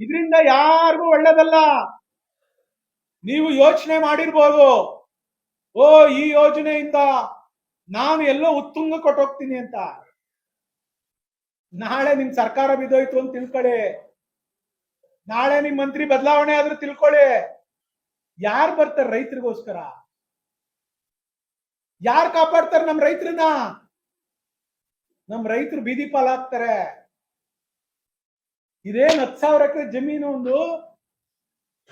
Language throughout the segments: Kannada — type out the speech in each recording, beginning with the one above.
ಇದರಿಂದ ಯಾರಿಗೂ ಒಳ್ಳೇದಲ್ಲ. ನೀವು ಯೋಚನೆ ಮಾಡಿರ್ಬೋದು, ಓ ಈ ಯೋಜನೆಯಿಂದ ನಾನು ಎಲ್ಲೋ ಉತ್ತುಂಗ ಕೊಟ್ಟೋಗ್ತೀನಿ ಅಂತ. ನಾಳೆ ನಿಮ್ ಸರ್ಕಾರ ಬಿದ್ದೋಯ್ತು ಅಂತ ತಿಳ್ಕೊಳ್ಳಿ, ನಾಳೆ ನಿಮ್ ಮಂತ್ರಿ ಬದಲಾವಣೆ ಆದ್ರೂ ತಿಳ್ಕೊಳ್ಳಿ, ಯಾರು ಬರ್ತಾರೆ ರೈತರಿಗೋಸ್ಕರ? ಯಾರು ಕಾಪಾಡ್ತಾರೆ ನಮ್ ರೈತರನ್ನ? ನಮ್ ರೈತರು ಬೀದಿ ಪಾಲಾಗ್ತಾರೆ. ಇದೇನ್ 10,000 ಎಕರೆ ಜಮೀನು ಒಂದು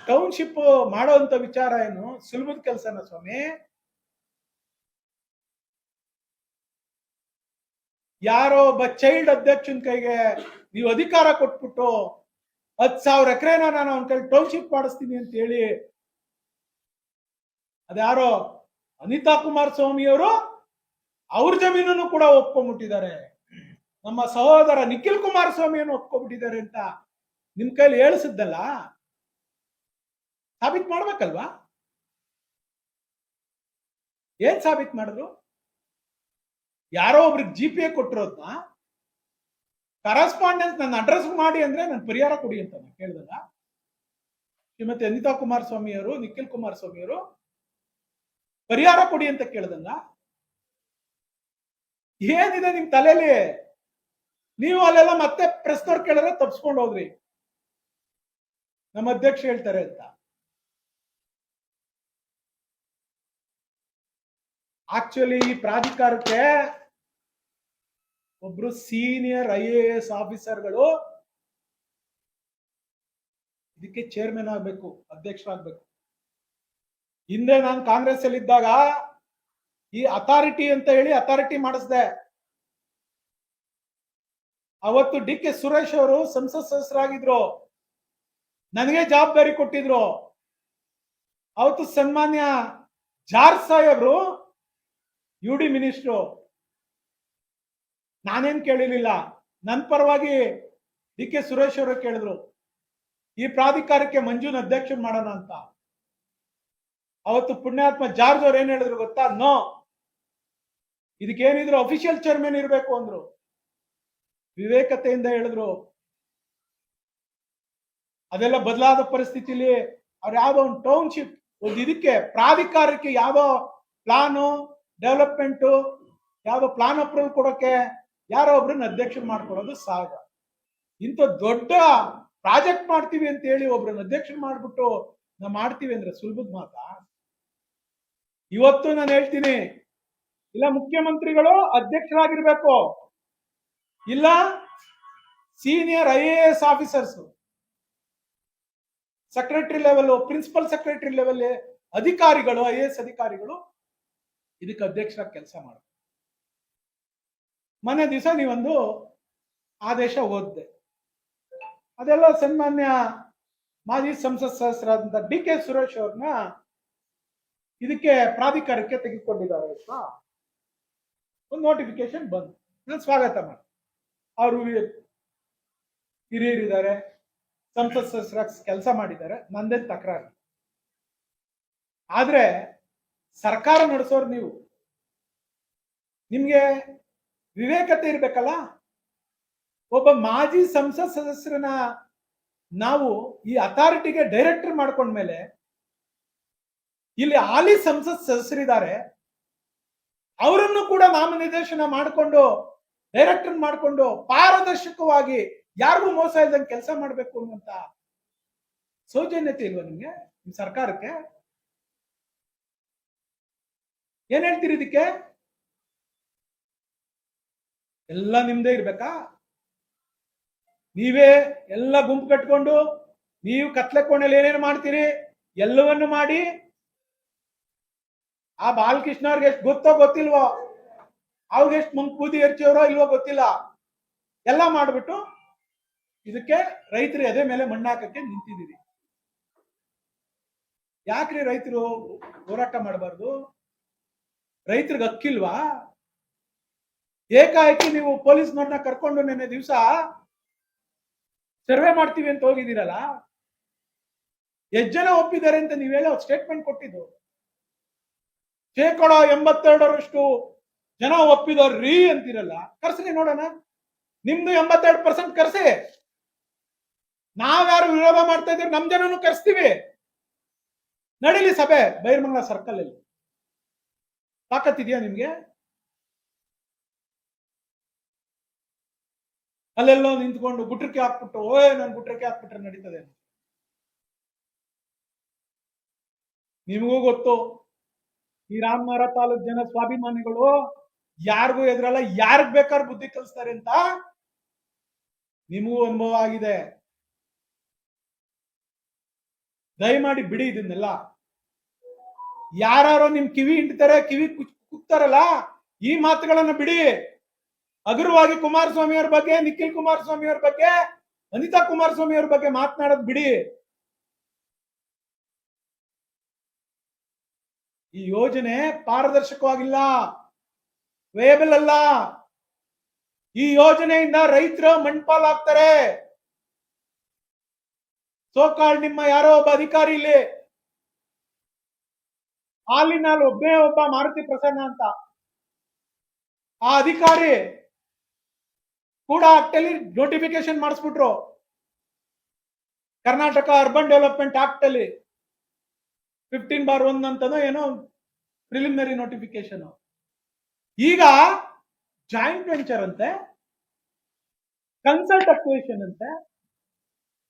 ಟೌನ್ಶಿಪ್ ಮಾಡೋಂತ ವಿಚಾರ ಏನು ಸುಲಭದ ಕೆಲಸನ ಸ್ವಾಮಿ? ಯಾರೋ ಒಬ್ಬ ಚೈಲ್ಡ್ ಅಧ್ಯಕ್ಷನ ಕೈಗೆ ನೀವು ಅಧಿಕಾರ ಕೊಟ್ಬಿಟ್ಟು 10,000 ಎಕರೆನ ನಾನು ಅವನ ಕೈ ಟೌನ್ಶಿಪ್ ಮಾಡಿಸ್ತೀನಿ ಅಂತ ಹೇಳಿ, ಅದ್ಯಾರೋ ಅನಿತಾ ಕುಮಾರಸ್ವಾಮಿ ಅವರು ಅವ್ರ ಜಮೀನನ್ನು ಕೂಡ ಒಪ್ಕೊಂಡ್ಬಿಟ್ಟಿದ್ದಾರೆ. ನಮ್ಮ ಸಹೋದರ ನಿಖಿಲ್ ಕುಮಾರಸ್ವಾಮಿಯನ್ನು ಒಪ್ಕೊಂಡ್ಬಿಟ್ಟಿದ್ದಾರೆ ಅಂತ ನಿಮ್ ಕೈಲಿ ಹೇಳಿಸಿದ್ದಲ್ಲ, ಸಾಬೀತ್ ಮಾಡ್ಬೇಕಲ್ವಾ? ಏನ್ ಸಾಬೀತ್ ಮಾಡಿದ್ರು? ಯಾರೋ ಒಬ್ರಿಗೆ GPA ಕೊಟ್ಟಿರೋದ್ನ ಕರೆಸ್ಪಾಂಡೆನ್ಸ್ ನನ್ನ ಅಡ್ರೆಸ್ ಮಾಡಿ ಅಂದ್ರೆ ನನ್ ಪರಿಹಾರ ಕೊಡಿ ಅಂತ ಕೇಳಿದಲ್ಲ. ಶ್ರೀಮತಿ ಅನಿತಾ ಕುಮಾರಸ್ವಾಮಿ ಅವರು, ನಿಖಿಲ್ ಕುಮಾರಸ್ವಾಮಿ ಅವರು ಪರಿಹಾರ ಕೊಡಿ ಅಂತ ಕೇಳಿದಲ್ಲ. ಏನಿದೆ ನಿಮ್ ತಲೆಯಲ್ಲಿ? ನೀವು ಅಲ್ಲೆಲ್ಲ ಮತ್ತೆ ಪ್ರೆಸ್ನವ್ರು ಕೇಳಿದ್ರೆ ತಪ್ಸ್ಕೊಂಡು ಹೋದ್ರಿ, ನಮ್ಮ ಅಧ್ಯಕ್ಷ ಹೇಳ್ತಾರೆ ಅಂತ. ಆಕ್ಚುಲಿ ಈ ಪ್ರಾಧಿಕಾರಕ್ಕೆ ಒಬ್ರು ಸೀನಿಯರ್ IAS ಆಫೀಸರ್ಗಳು ಇದಕ್ಕೆ ಚೇರ್ಮನ್ ಆಗ್ಬೇಕು, ಅಧ್ಯಕ್ಷರಾಗ್ಬೇಕು. ಹಿಂದೆ ನಾನು ಕಾಂಗ್ರೆಸ್ ಅಲ್ಲಿ ಇದ್ದಾಗ ಈ ಅಥಾರಿಟಿ ಅಂತ ಹೇಳಿ ಅಥಾರಿಟಿ ಮಾಡಿಸ್ದೆ. ಅವತ್ತು DK ಸುರೇಶ್ ಅವರು ಸಂಸತ್ ಸದಸ್ಯರಾಗಿದ್ರು, ನನಗೆ ಜವಾಬ್ದಾರಿ ಕೊಟ್ಟಿದ್ರು. ಅವತ್ತು ಸನ್ಮಾನ್ಯ ಜಾರ್ಜ್ ಸಾಹೇಬ್ರು UD ಮಿನಿಸ್ಟ್ರು. ನಾನೇನ್ ಕೇಳಿರ್ಲಿಲ್ಲ, ನನ್ನ ಪರವಾಗಿ DK ಸುರೇಶ್ ಅವರು ಕೇಳಿದ್ರು ಈ ಪ್ರಾಧಿಕಾರಕ್ಕೆ ಮಂಜುನ ಅಧ್ಯಕ್ಷ ಮಾಡೋಣ ಅಂತ. ಅವತ್ತು ಪುಣ್ಯಾತ್ಮ ಜಾರ್ಜ್ ಅವ್ರು ಏನ್ ಹೇಳಿದ್ರು ಗೊತ್ತಾ? ನೋ, ಇದಕ್ಕೇನಿದ್ರು ಅಫಿಷಿಯಲ್ ಚೇರ್ಮನ್ ಇರಬೇಕು ಅಂದ್ರು. ವಿವೇಕತೆಯಿಂದ ಹೇಳಿದ್ರು. ಅದೆಲ್ಲ ಬದಲಾದ ಪರಿಸ್ಥಿತಿಲಿ ಅವ್ರು ಯಾವ್ದೋ ಒಂದು ಟೌನ್ಶಿಪ್, ಒಂದು ಇದಕ್ಕೆ ಪ್ರಾಧಿಕಾರಕ್ಕೆ ಯಾವ್ದೋ ಪ್ಲಾನು ಡೆವಲಪ್ಮೆಂಟ್, ಯಾವ್ದೋ ಪ್ಲಾನ್ ಅಪ್ರೂವಲ್ ಕೊಡೋಕೆ ಯಾರೋ ಒಬ್ರನ್ನ ಅಧ್ಯಕ್ಷ ಮಾಡ್ಕೊಡೋದು ಸಹಜ. ಇಂಥ ದೊಡ್ಡ ಪ್ರಾಜೆಕ್ಟ್ ಮಾಡ್ತೀವಿ ಅಂತ ಹೇಳಿ ಒಬ್ರನ್ನ ಅಧ್ಯಕ್ಷ ಮಾಡ್ಬಿಟ್ಟು ನಾವು ಮಾಡ್ತೀವಿ ಅಂದ್ರೆ ಸುಲಭದ ಮಾತಾ? ಇವತ್ತು ನಾನು ಹೇಳ್ತೀನಿ, ಇಲ್ಲ ಮುಖ್ಯಮಂತ್ರಿಗಳು ಅಧ್ಯಕ್ಷರಾಗಿರ್ಬೇಕು, ಇಲ್ಲ senior IAS officers, secretary level, principal secretary level ಅಧಿಕಾರಿಗಳು, IAS ಅಧಿಕಾರಿಗಳು ಇದಕ್ಕೆ ಅಧ್ಯಕ್ಷರಾಗಿ ಕೆಲಸ ಮಾಡ. ಮೊನ್ನೆ ದಿವಸ ನೀವೊಂದು ಆದೇಶ ಓದಿದೆ, ಅದೆಲ್ಲ ಸನ್ಮಾನ್ಯ ಮಾಜಿ ಸಂಸತ್ ಸದಸ್ಯರಾದಂತ DK ಸುರೇಶ್ ಅವ್ರನ್ನ ಇದಕ್ಕೆ ಪ್ರಾಧಿಕಾರಕ್ಕೆ ತೆಗೆದುಕೊಂಡಿದ್ದಾರೆ ಅಂತ ಒಂದು ನೋಟಿಫಿಕೇಶನ್ ಬಂತು. ನಾನು ಸ್ವಾಗತ ಮಾಡಿ, ಅವರು ಹಿರಿಯರಿದ್ದಾರೆ, ಸಂಸತ್ ಸದಸ್ಯರಾಗಿ ಕೆಲಸ ಮಾಡಿದ್ದಾರೆ, ನಂದೇನ್ ತಕರಾರು. ಆದ್ರೆ ಸರ್ಕಾರ ನಡೆಸೋರು ನೀವು, ನಿಮ್ಗೆ ವಿವೇಕತೆ ಇರ್ಬೇಕಲ್ಲ. ಒಬ್ಬ ಮಾಜಿ ಸಂಸತ್ ಸದಸ್ಯರನ್ನ ನಾವು ಈ ಅಥಾರಿಟಿಗೆ ಡೈರೆಕ್ಟರ್ ಮಾಡ್ಕೊಂಡ್ಮೇಲೆ, ಇಲ್ಲಿ ಹಾಲಿ ಸಂಸತ್ ಸದಸ್ಯರಿದ್ದಾರೆ, ಅವರನ್ನು ಕೂಡ ನಾಮನಿರ್ದೇಶನ ಮಾಡಿಕೊಂಡು ಡೈರೆಕ್ಟರ್ ಮಾಡಿಕೊಂಡು ಪಾರದರ್ಶಕವಾಗಿ ಯಾರಿಗೂ ಮೋಸ ಇಲ್ದಂಗೆ ಕೆಲಸ ಮಾಡ್ಬೇಕು ಅನ್ನುವಂತ ಸೌಜನ್ಯತೆ ಇಲ್ವಾ ನಿಮ್ಗೆ, ನಿಮ್ ಸರ್ಕಾರಕ್ಕೆ? ಏನ್ ಹೇಳ್ತೀರಿ ಇದಕ್ಕೆ? ಎಲ್ಲ ನಿಮ್ದೇ ಇರ್ಬೇಕಾ? ನೀವೇ ಎಲ್ಲ ಗುಂಪು ಕಟ್ಕೊಂಡು ನೀವು ಕತ್ಲೆ ಕೋಣೆಯಲ್ಲಿ ಏನೇನು ಮಾಡ್ತೀರಿ ಎಲ್ಲವನ್ನು ಮಾಡಿ, ಆ ಬಾಲಕೃಷ್ಣ ಅವ್ರಿಗೆ ಎಷ್ಟು ಗೊತ್ತೋ ಗೊತ್ತಿಲ್ವೋ, ಅವ್ರಿಗೆ ಎಷ್ಟು ಮಂಕೂದಿ ಎರ್ಚಿಯವರೋ ಇಲ್ವೋ ಗೊತ್ತಿಲ್ಲ, ಎಲ್ಲ ಮಾಡ್ಬಿಟ್ಟು ಇದಕ್ಕೆ ರೈತರು ಎದೆ ಮೇಲೆ ಮಣ್ಣಾಕಕ್ಕೆ ನಿಂತಿದ್ದೀರಿ. ಯಾಕ್ರಿ ರೈತರು ಹೋರಾಟ ಮಾಡಬಾರ್ದು? ರೈತರಿಗೆ ಹಕ್ಕಿಲ್ವಾ? ಏಕಾಏಕಿ ನೀವು ಪೊಲೀಸ್ನವ್ರನ್ನ ಕರ್ಕೊಂಡು ನೆನ್ನೆ ದಿವಸ ಸರ್ವೆ ಮಾಡ್ತೀವಿ ಅಂತ ಹೋಗಿದ್ದೀರಲ್ಲ, ಎಷ್ಟು ಜನ ಒಪ್ಪಿದ್ದಾರೆ ಅಂತ ನೀವ್ ಹೇಳೋ ಸ್ಟೇಟ್ಮೆಂಟ್ ಕೊಟ್ಟಿದ್ದು? 82% ಜನ ಒಪ್ಪಿದವ್ರಿ ಅಂತಿರಲ್ಲ. ಕರ್ಸಿ ನೋಡೋಣ, ನಿಮ್ದು 82% ಕರ್ಸಿ, ನಾವ್ಯಾರು ವಿರೋಧ ಮಾಡ್ತಾ ಇದ್ರೆ ನಮ್ ಜನನು ಕರೆಸ್ತೀವಿ, ನಡೀಲಿ ಸಭೆ ಬೈರ್ಮಂಗ್ಲ ಸರ್ಕಲ್ ಅಲ್ಲಿ. ತಾಕತ್ತಿದ್ಯಾ ನಿಮ್ಗೆ? ಅಲ್ಲೆಲ್ಲೋ ನಿಂತ್ಕೊಂಡು ಗುಟ್ರಕ್ಕೆ ಹಾಕ್ಬಿಟ್ಟು ನಾನು ಗುಟ್ರಕ್ಕೆ ಹಾಕ್ಬಿಟ್ರೆ ನಡೀತದೆ? ನಿಮಗೂ ಗೊತ್ತು, ಈ ರಾಮನಗರ ತಾಲೂಕ್ ಜನ ಸ್ವಾಭಿಮಾನಿಗಳು ಯಾರಿಗೂ ಎದುರಲ್ಲ, ಯಾರಿಗ್ ಬೇಕಾದ್ರೆ ಬುದ್ಧಿ ಕಲಿಸ್ತಾರೆ ಅಂತ ನಿಮಗೂ ಅನುಭವ ಆಗಿದೆ. ದಯಮಾಡಿ ಬಿಡಿ ಇದನ್ನೆಲ್ಲ. ಯಾರು ನಿಮ್ ಕಿವಿ ಹಿಂಡ್ತಾರೆ, ಕಿವಿ ಕುಗ್ತಾರಲ್ಲ, ಈ ಮಾತುಗಳನ್ನ ಬಿಡಿ. ಹಗುರವಾಗಿ ಕುಮಾರಸ್ವಾಮಿ ಅವ್ರ ಬಗ್ಗೆ, ನಿಖಿಲ್ ಕುಮಾರಸ್ವಾಮಿ ಅವ್ರ ಬಗ್ಗೆ, ಅನಿತಾ ಕುಮಾರಸ್ವಾಮಿ ಅವ್ರ ಬಗ್ಗೆ ಮಾತನಾಡೋದ್ ಬಿಡಿ. ಈ ಯೋಜನೆ ಪಾರದರ್ಶಕವಾಗಿಲ್ಲ, ವೇಬಲ್ ಅಲ್ಲ. ಈ ಯೋಜನೆಯಿಂದ ರೈತರು ಮಣ್ಪಾಲಾಗ್ತಾರೆ. ಸೋಕಾಳ್ ನಿಮ್ಮ ಯಾರೋ ಒಬ್ಬ ಅಧಿಕಾರಿ ಇಲ್ಲಿ ಹಾಲಿನಲ್ಲಿ ಒಬ್ಬ ಮಾರುತಿ ಪ್ರಸನ್ನ ಅಂತ, ಆ ಅಧಿಕಾರಿ ಕೂಡ ಆಕ್ಟ್ ಅಲ್ಲಿ ನೋಟಿಫಿಕೇಶನ್ ಮಾಡಿಸ್ಬಿಟ್ರು. ಕರ್ನಾಟಕ ಅರ್ಬನ್ ಡೆವಲಪ್ಮೆಂಟ್ ಆಕ್ಟ್ ಅಲ್ಲಿ 15/1 ಅಂತನೋ ಏನೋ ಪ್ರಿಲಿಮಿನರಿ ನೋಟಿಫಿಕೇಶನ್. ಈಗ ಜಾಯಿಂಟ್ ವೆಂಚರ್ ಅಂತೆ, ಕನ್ಸಲ್ಟ್ ಅಕ್ವಿಷನ್ ಅಂತೆ.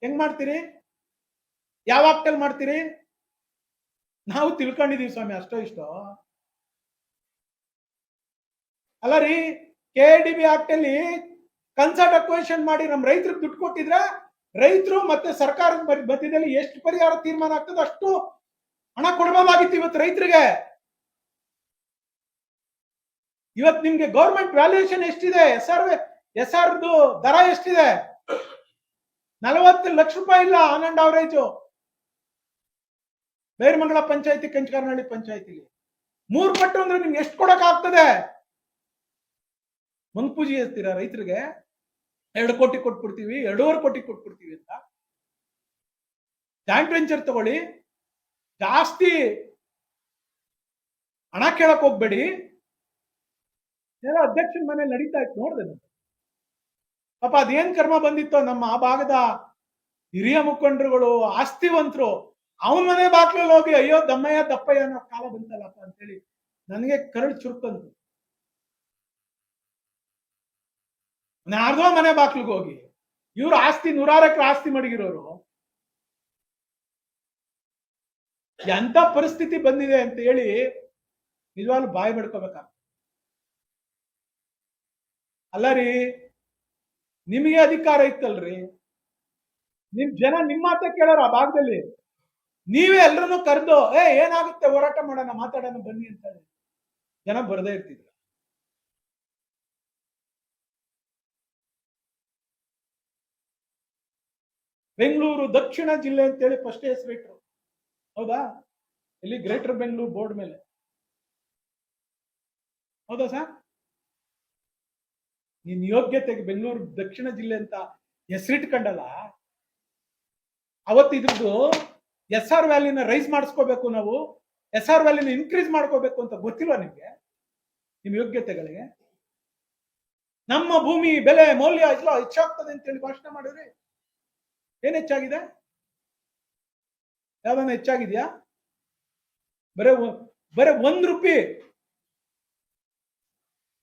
ಹೆಂಗ್ ಮಾಡ್ತೀರಿ? ಯಾವ ಆಕ್ಟ್ ಅಲ್ಲಿ ಮಾಡ್ತೀರಿ? ನಾವು ತಿಳ್ಕೊಂಡಿದೀವಿ ಸ್ವಾಮಿ, ಅಷ್ಟೋ ಇಷ್ಟೋ ಅಲ್ಲ ರೀ. KDB ಆಕ್ಟ್ ಅಲ್ಲಿ ಕನ್ಸಲ್ಟ್ ಅಕ್ವಿಷನ್ ಮಾಡಿ ನಮ್ ರೈತರಿಗೆ ದುಡ್ಡು ಕೊಟ್ಟಿದ್ರೆ, ರೈತರು ಮತ್ತೆ ಸರ್ಕಾರದ ಮಧ್ಯದಲ್ಲಿ ಎಷ್ಟು ಪರಿಹಾರ ತೀರ್ಮಾನ ಆಗ್ತದೆ ಅಷ್ಟು ಹಣ ಕೊಡಬಹುದಾಗಿತ್ತು ಇವತ್ತು ರೈತರಿಗೆ. ಇವತ್ತು ನಿಮ್ಗೆ ಗೌರ್ಮೆಂಟ್ ವ್ಯಾಲ್ಯೂಯೇಷನ್ ಎಷ್ಟಿದೆ? ಎಸ್ ಆರ್ ದರ ಎಷ್ಟಿದೆ? 40 ಲಕ್ಷ ರೂಪಾಯಿ ಇಲ್ಲ ಆನ್ ಅಂಡ್ ಅವರೇಜ್. ಬೈರಮಂಗಲ ಪಂಚಾಯತಿ, ಕಂಚಗಾರನಹಳ್ಳಿ ಪಂಚಾಯತಿಗೆ 3 ಪಟ್ಟು ಅಂದ್ರೆ ನಿಮ್ಗೆ ಎಷ್ಟು ಕೊಡಕ್ ಆಗ್ತದೆ? ಮಂಗ್ಪೂಜಿ ಹೇಳ್ತೀರಾ ರೈತರಿಗೆ? 2 ಕೋಟಿ ಕೊಟ್ಬಿಡ್ತೀವಿ, 2.5 ಕೋಟಿ ಕೊಟ್ಬಿಡ್ತೀವಿ ಅಂತ. ಜಾಯಿಂಟ್ ವೆಂಚರ್ ತಗೊಳ್ಳಿ, ಜಾಸ್ತಿ ಹಣ ಕೇಳಕ್ ಹೋಗ್ಬೇಡಿ. ಅಧ್ಯಕ್ಷನ ಮನೇಲಿ ನಡೀತಾ ಇತ್ತು, ನೋಡ್ದೆ ನಾನು. ಪಾಪ ಅದೇನ್ ಕರ್ಮ ಬಂದಿತ್ತೋ ನಮ್ಮ ಆ ಭಾಗದ ಹಿರಿಯ ಮುಖಂಡರುಗಳು, ಆಸ್ತಿವಂತರು, ಅವನ ಮನೆ ಬಾಕ್ಲಲ್ಲಿ ಹೋಗಿ ಅಯ್ಯೋ ದಮ್ಮಯ್ಯ ದಪ್ಪಯ್ಯ ಅನ್ನೋ ಕಾಲ ಬಂತಲ್ಲಪ್ಪ ಅಂತೇಳಿ ನನಗೆ ಕರಳು ಚುರುಕಂತು. ಯಾರ್ದೋ ಮನೆ ಬಾಕ್ಲಿಗೆ ಹೋಗಿ ಇವ್ರು ಆಸ್ತಿ 100 ಎಕರೆ ಆಸ್ತಿ ಮಡಗಿರೋರು. ಎಂತ ಪರಿಸ್ಥಿತಿ ಬಂದಿದೆ ಅಂತ ಹೇಳಿ ನಿಜವಾಗ್ಲೂ ಬಾಯಿ ಬಿಡ್ಕೋಬೇಕಾಗ್ತದೆ. ಅಲ್ಲ ರೀ, ನಿಮಗೆ ಅಧಿಕಾರ ಇತ್ತಲ್ರಿ, ನಿಮ್ ಜನ ನಿಮ್ಮ ಮಾತ ಕೇಳೋರು ಆ ಭಾಗದಲ್ಲಿ. ನೀವೇ ಎಲ್ರನ್ನೂ ಕರೆದು ಏನಾಗುತ್ತೆ ಹೋರಾಟ ಮಾಡೋಣ, ಮಾತಾಡೋಣ ಬನ್ನಿ ಅಂತ ಹೇಳಿ ಜನ ಬರದೇ ಇರ್ತಿದ್ರು. ಬೆಂಗಳೂರು ದಕ್ಷಿಣ ಜಿಲ್ಲೆ ಅಂತೇಳಿ ಫಸ್ಟ್ ಹೆಸರಿಟ್ರು, ಹೌದಾ? ಇಲ್ಲಿ ಗ್ರೇಟರ್ ಬೆಂಗಳೂರು ಬೋರ್ಡ್ ಮೇಲೆ, ಹೌದಾ ಸರ್? ನಿನ್ ಯೋಗ್ಯತೆಗೆ ಬೆಂಗಳೂರು ದಕ್ಷಿಣ ಜಿಲ್ಲೆ ಅಂತ ಹೆಸರಿಟ್ಕೊಂಡಲ್ಲ, ಅವತ್ತು ಇದ್ರದ್ದು SR ವ್ಯಾಲಿನ ರೈಸ್ ಮಾಡಿಸ್ಕೋಬೇಕು, ನಾವು SR ವ್ಯಾಲಿನ ಇನ್ಕ್ರೀಸ್ ಮಾಡ್ಕೋಬೇಕು ಅಂತ ಗೊತ್ತಿಲ್ವಾ ನಿಮ್ಗೆ? ನಿಮ್ ಯೋಗ್ಯತೆಗಳಿಗೆ ನಮ್ಮ ಭೂಮಿ ಬೆಲೆ ಮೌಲ್ಯ ಹೆಚ್ಚಾಗ್ತದೆ ಅಂತೇಳಿ ಭಾಷಣ ಮಾಡಿದ್ರಿ. ಏನ್ ಹೆಚ್ಚಾಗಿದೆ? ಯಾವ್ದನ್ನ ಹೆಚ್ಚಾಗಿದ್ಯಾ? ಬರೇ ₹1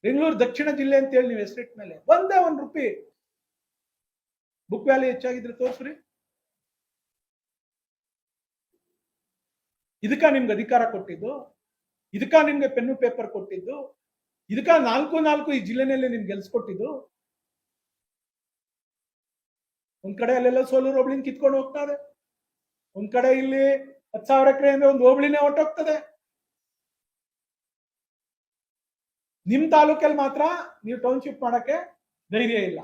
ಬೆಂಗಳೂರು ದಕ್ಷಿಣ ಜಿಲ್ಲೆ ಅಂತ ಹೇಳಿ ನೀವು ಹೆಸರಿಟ್ಟ ಮೇಲೆ ಒಂದೇ ₹1 ಬುಕ್ ವ್ಯಾಲಿ ಹೆಚ್ಚಾಗಿದ್ರೆ ತೋರ್ಸ್ರಿ. ಇದಕ್ಕ ನಿಮ್ಗೆ ಅಧಿಕಾರ ಕೊಟ್ಟಿದ್ದು? ಇದಕ್ಕ ನಿಮ್ಗೆ ಪೆನ್ನು ಪೇಪರ್ ಕೊಟ್ಟಿದ್ದು? ಇದಕ್ಕ 4 ಈ ಜಿಲ್ಲೆನಲ್ಲಿ ನಿಮ್ಗೆ ಗೆಲ್ಸ್ಕೊಟ್ಟಿದ್ದು? ಒಂದ್ ಕಡೆ ಅಲ್ಲೆಲ್ಲ ಸೋಲೂರು ಹೋಬಳಿನ ಕಿತ್ಕೊಂಡು ಹೋಗ್ತಾರೆ, ಒಂದ್ ಕಡೆ ಇಲ್ಲಿ 10,000 ಎಕರೆ ಅಂದ್ರೆ ಒಂದು ಹೋಬಳಿನೇ ಹೊಟ್ಟೋಗ್ತದೆ. ನಿಮ್ ತಾಲೂಕಲ್ಲಿ ಮಾತ್ರ ನೀವು ಟೌನ್ಶಿಪ್ ಮಾಡಕ್ಕೆ ಧೈರ್ಯ ಇಲ್ಲ.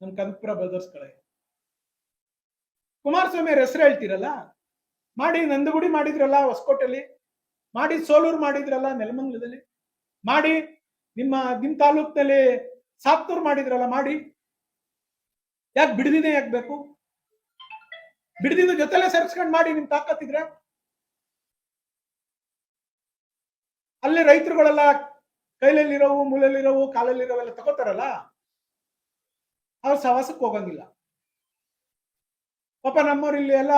ನಮ್ ಕನಕಪುರ ಬ್ರದರ್ಸ್ ಕಡೆ ಕುಮಾರಸ್ವಾಮಿ ಅವ್ರ ಹೆಸರು ಹೇಳ್ತೀರಲ್ಲ, ಮಾಡಿ. ನಂದಗುಡಿ ಮಾಡಿದ್ರಲ್ಲ ಹೊಸಕೋಟೆಯಲ್ಲಿ, ಮಾಡಿ. ಸೋಲೂರು ಮಾಡಿದ್ರಲ್ಲ ನೆಲಮಂಗಲದಲ್ಲಿ, ಮಾಡಿ. ನಿಮ್ ತಾಲೂಕಿನಲ್ಲಿ ಸಾತ್ತೂರು ಮಾಡಿದ್ರಲ್ಲ, ಮಾಡಿ. ಯಾಕೆ ಬಿಡದಿನೇ ಯಾಕೆ ಬೇಕು? ಬಿಡದಿನ ಜೊತೆಲೆ ಸೇರಿಸ್ಕೊಂಡು ಮಾಡಿ ನಿಮ್ ತಾಕತ್ತಿದ್ರೆ. ಅಲ್ಲಿ ರೈತರುಗಳೆಲ್ಲ ಕೈಲಲ್ಲಿರೋವು, ಮೂಲೆಯಲ್ಲಿರೋವು, ಕಾಲಲ್ಲಿರೋವೆಲ್ಲ ತಗೋತಾರಲ್ಲ, ಅವ್ರ ಸವಾಸಕ್ಕೆ ಹೋಗಂಗಿಲ್ಲ. ಪಾಪ ನಮ್ಮವ್ರು ಇಲ್ಲಿ ಎಲ್ಲ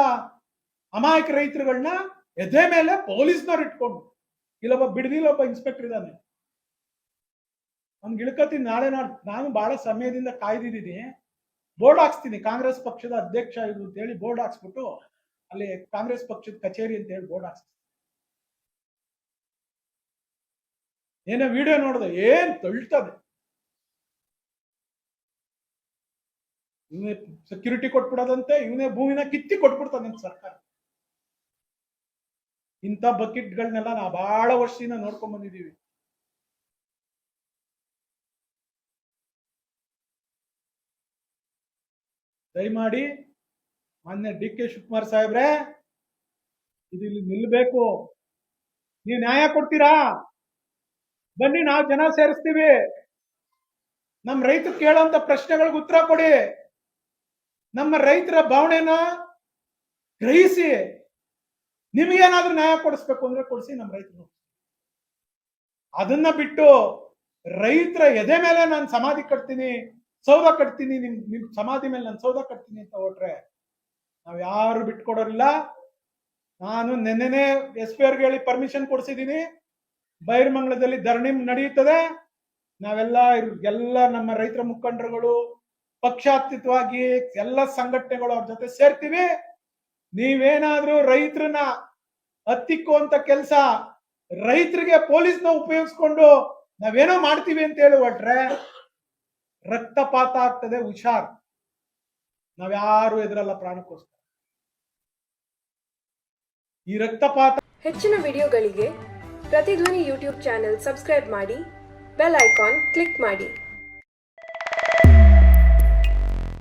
ಅಮಾಯಕ ರೈತರುಗಳನ್ನ ಎದೆ ಮೇಲೆ ಪೊಲೀಸ್ನವ್ರು ಇಟ್ಕೊಂಡು, ಇಲ್ಲೊಬ್ಬ ಬಿಡದಿಲ್ಲ ಒಬ್ಬ ಇನ್ಸ್ಪೆಕ್ಟರ್ ಇದ್ದಾನೆ, ಅವ್ನಿಗೆ ಇಳ್ಕತೀನಿ ನಾಳೆ ನಾನು ಬಹಳ ಸಮಯದಿಂದ ಕಾಯ್ದಿದ್ದೀನಿ, ಬೋರ್ಡ್ ಹಾಕ್ಸ್ತೀನಿ ಕಾಂಗ್ರೆಸ್ ಪಕ್ಷದ ಅಧ್ಯಕ್ಷ ಇದು ಅಂತ ಹೇಳಿ ಬೋರ್ಡ್ ಹಾಕ್ಸ್ಬಿಟ್ಟು ಅಲ್ಲಿ ಕಾಂಗ್ರೆಸ್ ಪಕ್ಷದ ಕಚೇರಿ ಅಂತ ಹೇಳಿ ಬೋರ್ಡ್ ಹಾಕ್ಸ್ತೀನಿ. ಏನೋ ವಿಡಿಯೋ ನೋಡಿದೆ, ಏನ್ ತಳ್ತದೆ, ಇವನೇ ಸೆಕ್ಯೂರಿಟಿ ಕೊಟ್ಬಿಡೋದಂತೆ, ಇವನೇ ಭೂಮಿನ ಕಿತ್ತಿ ಕೊಟ್ಬಿಡ್ತಾನೆ ಸರ್ಕಾರ. ಇಂಥ ಬಕೆಟ್ಗಳನ್ನೆಲ್ಲ ನಾವು ಬಹಳ ವರ್ಷದಿಂದ ನೋಡ್ಕೊಂಡ್ ಬಂದಿದೀವಿ. ದಯಮಾಡಿ ಮಾನ್ಯ DK ಶಿವಕುಮಾರ್ ಸಾಹೇಬ್ರೆ, ಇದು ಇಲ್ಲಿ ನಿಲ್ಬೇಕು. ನೀವು ನ್ಯಾಯ ಕೊಡ್ತೀರಾ? ಬನ್ನಿ, ನಾವು ಜನ ಸೇರಿಸ್ತೀವಿ. ನಮ್ಮ ರೈತರು ಕೇಳೋಂತ ಪ್ರಶ್ನೆಗಳಿಗೆ ಉತ್ತರ ಕೊಡಿ. ನಮ್ಮ ರೈತರ ಭಾವನೆನ ಗ್ರಹಿಸಿ, ನಿಮ್ಗೇನಾದ್ರೂ ನ್ಯಾಯ ಕೊಡಿಸ್ಬೇಕು ಅಂದ್ರೆ ಕೊಡಿಸಿ ನಮ್ಮ ರೈತರು. ಅದನ್ನ ಬಿಟ್ಟು ರೈತರ ಎದೆ ಮೇಲೆ ನಾನು ಸಮಾಧಿ ಕಟ್ತೀನಿ, ಸೌಧ ಕಟ್ತೀನಿ, ನಿಮ್ ಸಮಾಧಿ ಮೇಲೆ ನಾನು ಸೌಧ ಕಟ್ತೀನಿ ಅಂತ ಹೊರಟ್ರೆ ನಾವ್ ಯಾರು ಬಿಟ್ಕೊಡೋರಿಲ್ಲ. ನಾನು ನೆನ್ನೆನೆ SP ಅವ್ರಿಗೆ ಹೇಳಿ ಪರ್ಮಿಷನ್ ಕೊಡಿಸಿದೀನಿ. ಬೈರಮಂಗಲದಲ್ಲಿ ಧರಣಿ ನಡೆಯುತ್ತದೆ. ಎಲ್ಲ ನಮ್ಮ ರೈತರ ಮುಖಂಡರುಗಳು ಪಕ್ಷಾತೀತವಾಗಿ ಎಲ್ಲ ಸಂಘಟನೆಗಳು ಅವ್ರ ಜೊತೆ ಸೇರ್ತೀವಿ. ನೀವೇನಾದ್ರೂ ರೈತರನ್ನ ಹತ್ತಿಕ್ಕುವಂತ ಕೆಲಸ, ರೈತರಿಗೆ ಪೊಲೀಸ್ನ ಉಪಯೋಗಿಸ್ಕೊಂಡು ನಾವೇನೋ ಮಾಡ್ತೀವಿ ಅಂತ ಹೇಳಿ ಹೊರಟ್ರೆ ರಕ್ತಪಾತ ಆಗ್ತದೆ, ಹುಷಾರ್. ನಾವ್ಯಾರು ಎದುರಲ್ಲ ಪ್ರಾಣಕ್ಕೋಸ್ಕರ. ಈ ರಕ್ತಪಾತ. ಹೆಚ್ಚಿನ ವಿಡಿಯೋಗಳಿಗೆ ಪ್ರತಿಧ್ವನಿ ಯೂಟ್ಯೂಬ್ ಚಾನೆಲ್ ಸಬ್ಸ್ಕ್ರೈಬ್ ಮಾಡಿ, ಬೆಲ್ ಐಕಾನ್ ಕ್ಲಿಕ್ ಮಾಡಿ.